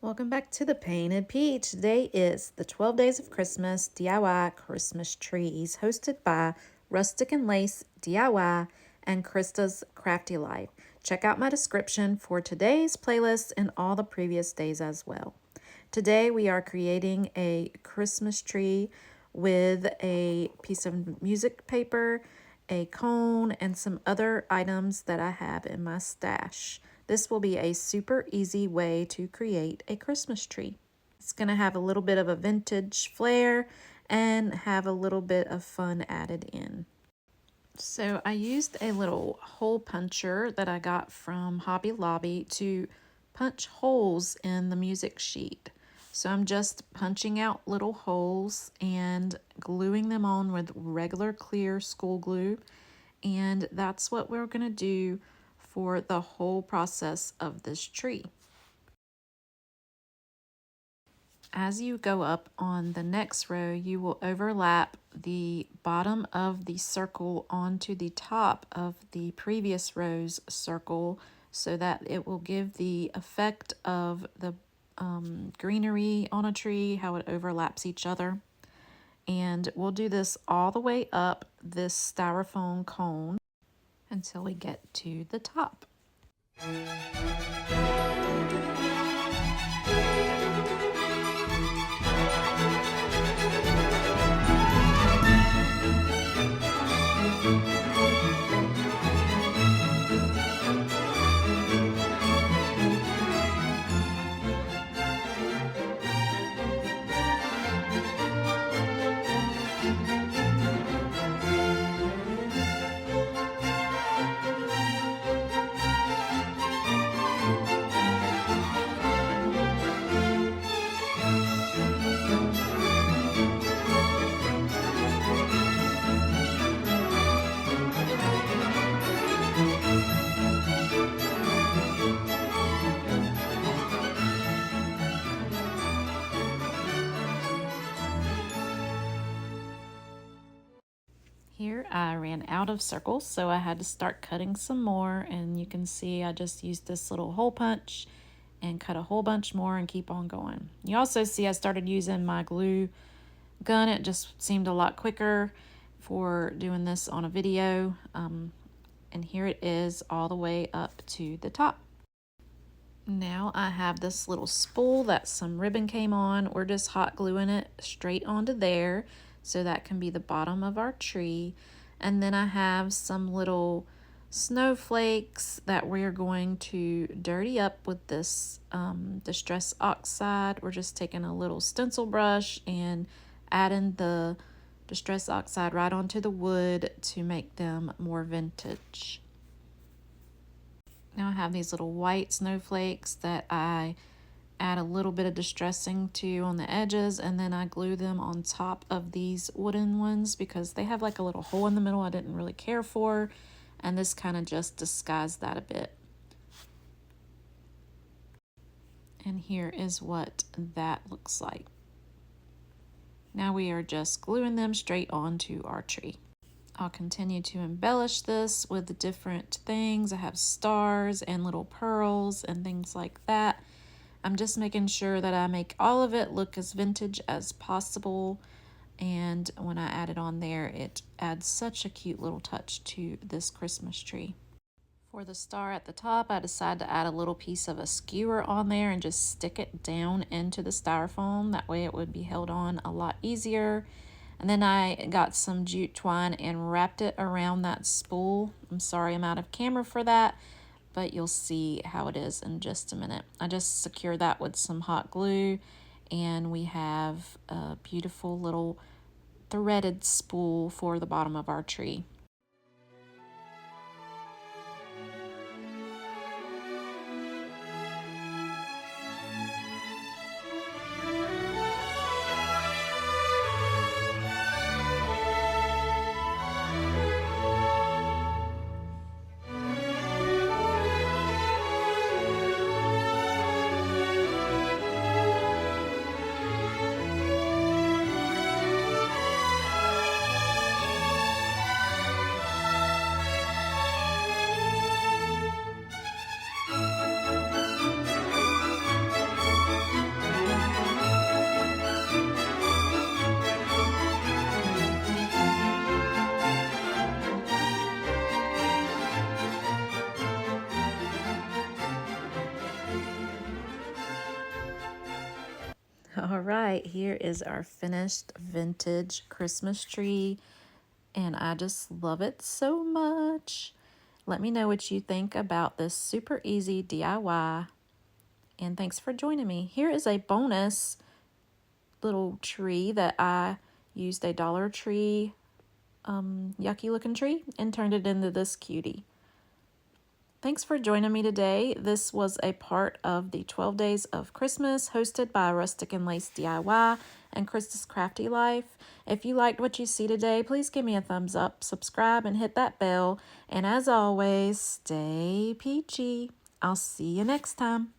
Welcome back to the Painted Peach. Today is the 12 Days of Christmas DIY Christmas Trees, hosted by Rustic and Lace DIY and Krista's Crafty Life. Check out my description for today's playlist and all the previous days as well. Today we are creating a Christmas tree with a piece of music paper, a cone, and some other items that I have in my stash. This will be a super easy way to create a Christmas tree. It's going to have a little bit of a vintage flair and have a little bit of fun added in. So I used a little hole puncher that I got from Hobby Lobby to punch holes in the music sheet. So I'm just punching out little holes and gluing them on with regular clear school glue. And that's what we're going to do for the whole process of this tree. As you go up on the next row, you will overlap the bottom of the circle onto the top of the previous row's circle so that it will give the effect of the greenery on a tree, how it overlaps each other. And we'll do this all the way up this styrofoam cone until we get to the top. Here I ran out of circles, so I had to start cutting some more, and you can see I just used this little hole punch and cut a whole bunch more and keep on going. You also see I started using my glue gun. It just seemed a lot quicker for doing this on a video. And here it is all the way up to the top. Now I have this little spool that some ribbon came on. We're just hot gluing it straight onto there, so that can be the bottom of our tree. And then I have some little snowflakes that we're going to dirty up with this Distress Oxide. We're just taking a little stencil brush and adding the Distress Oxide right onto the wood to make them more vintage. Now I have these little white snowflakes that I add a little bit of distressing to on the edges, and then I glue them on top of these wooden ones because they have like a little hole in the middle I didn't really care for, and this kind of just disguised that a bit. And here is what that looks like. Now we are just gluing them straight onto our tree. I'll continue to embellish this with different things. I have stars and little pearls and things like that. I'm just making sure that I make all of it look as vintage as possible. And when I add it on there, it adds such a cute little touch to this Christmas tree. For the star at the top, I decided to add a little piece of a skewer on there and just stick it down into the styrofoam. That way it would be held on a lot easier. And then I got some jute twine and wrapped it around that spool. I'm sorry I'm out of camera for that, but you'll see how it is in just a minute. I just secured that with some hot glue, and we have a beautiful little threaded spool for the bottom of our tree. All right, here is our finished vintage Christmas tree, and I just love it so much. Let me know what you think about this super easy DIY, and thanks for joining me. Here is a bonus little tree that I used a Dollar Tree yucky looking tree and turned it into this cutie. Thanks for joining me today. This was a part of the 12 Days of Christmas hosted by Rustic and Lace DIY and Krista's Crafty Life. If you liked what you see today, please give me a thumbs up, subscribe, and hit that bell. And as always, stay peachy. I'll see you next time.